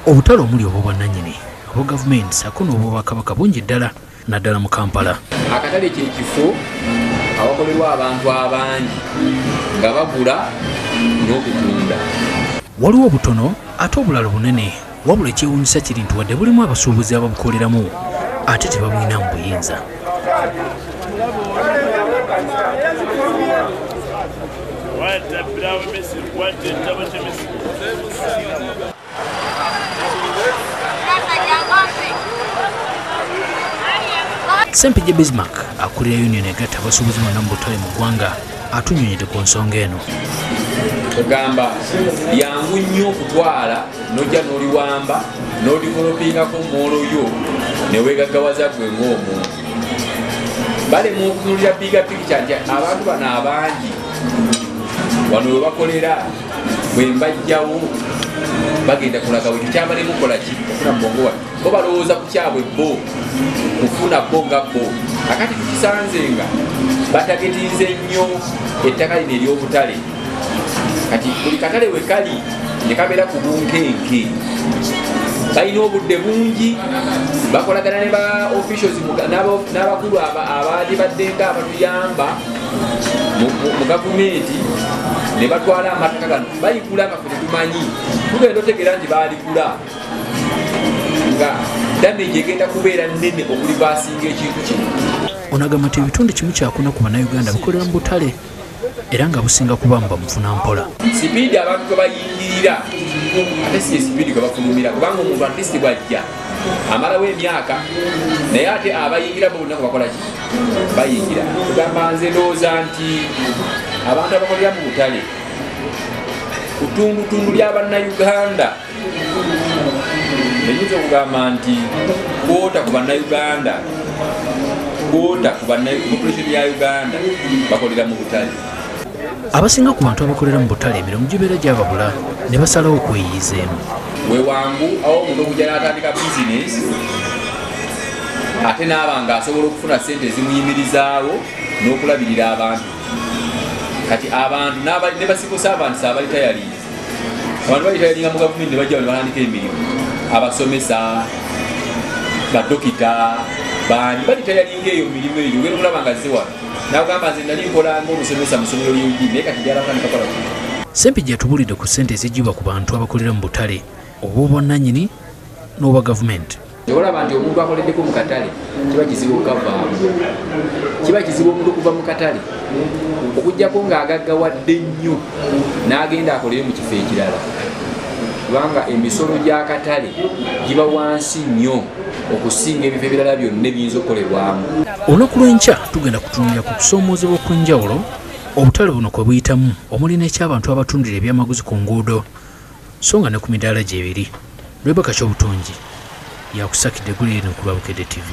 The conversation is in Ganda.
Obutale omuli obwannannyini obwa gavumenti ssaako n'obwobwakabaka bungi ddala naddala mu Kampala. Akatale kye kifo awakolerwa abantu abangi nga bagula n'okutunda. Waliwo obutono ate obulala bunene, wabula ekyewuunyisa kiri nti wadde bulimu abasuubuzi ababukoleramu ate tebabulina mu buyinza. Ssempijja Bismarck akulira union egatta abasuubuzi bonna mu butale mu ggwanga atunyonyedde ku nsonga eno. Ogamba yangu nnyo okutwala n'ojja n'oliwamba n'odivolopingako mooloyo ne weegaggawaza gwe ng'omuntu. Balema okutunulira bigga picture nti abantu bano abangi wano we bakolera bwe mbajjawo bagenda kulaga bwe tukyabalemu kukola ki okufuna mubongo wano bo balowooza ku kyabwe bo kufuna bo nga bo. Akati tukisanze nga batagetize nnyo ettaka lino ery'obutale, kati buli katale we kali ne kabeera ku bunkenke. Balina obudde bungi, bakolagana ne ba officials n'abakulu abaali baddenga abatuyamba mu gavumenti ne batwala amataka gano bayigula nga ffe tetumanyi, tugenda otegeera nti baaligula nga damage egenda kubeera nnene okulibasinga ekintu kino. Onagamba nti ebitundu kimu kyakuna ku bannayuganda bikolera mu butale era nga businga kubamu bamufuna mpola. Sipiidi abantu kwe bayingirira ate si sipiidi kwe bafulumira, kubanga omuntu at least bwajja amalawo emyaka naye ate abayingira bo bonna bakola ki bayingira. Tugamba nze ndowooza nti abantu abakolera mu butale ku ttundutundu ly'abannayuganda eyinza okugamba nti kwota ku bannayuganda, kwota ku population ya Uganda bakolera mu butale. Abasinga ku bantu abakolera mu butale emirimu gibeera gyababula ne basalawo okweyiyiza emu. Wewangu awo omuntu okujja n'atandika bizinesi ate n'aba nga asobola okufuna ssente ezimuyimirizaawo n'okulabirira abantu. Kati abantu ne basikusa abantu abalitayaliza, abantu balitayalinga mu gavumenti ne bajja ne batandika emirimu, abasomesa, badokita, bani balitayalinga eyo mirimu eyo ogenda okulaba nga zze wano n'agamba nze nali nkola ng'omusomesa mu ssomero ly'ogi naye kati gy'abatandika kola ki. Ssempijja atubulidde ku ssente ezigibwa ku bantu abakolera mu butale obw'obwannannyini n'obwa gavumenti. Olaba nti omuntu akoleddeko mu katale kiba kizibu okukavaamu, kiba kizibu omuntu okuva mu katale okuggyako ng'agaggawadde nnyo n'agenda akolere mu kifo ekirala, kubanga emisolo gy'akatale giba wansi nnyo okusinga ebifo ebirala byonna ebiyinza okukolerwamu. Olunaku lw'enkya tugenda kutunulira ku kusoomoozebwa okw'enjawulo obutale buno kwe buyitamu omuli n'eky'abantu abatundira ebyamaguzi ku nguudo so nga ne ku midaala gy'ebiri. Rebecca Kyobutongi yakusakidde Gulire ku Lwabukedde TV.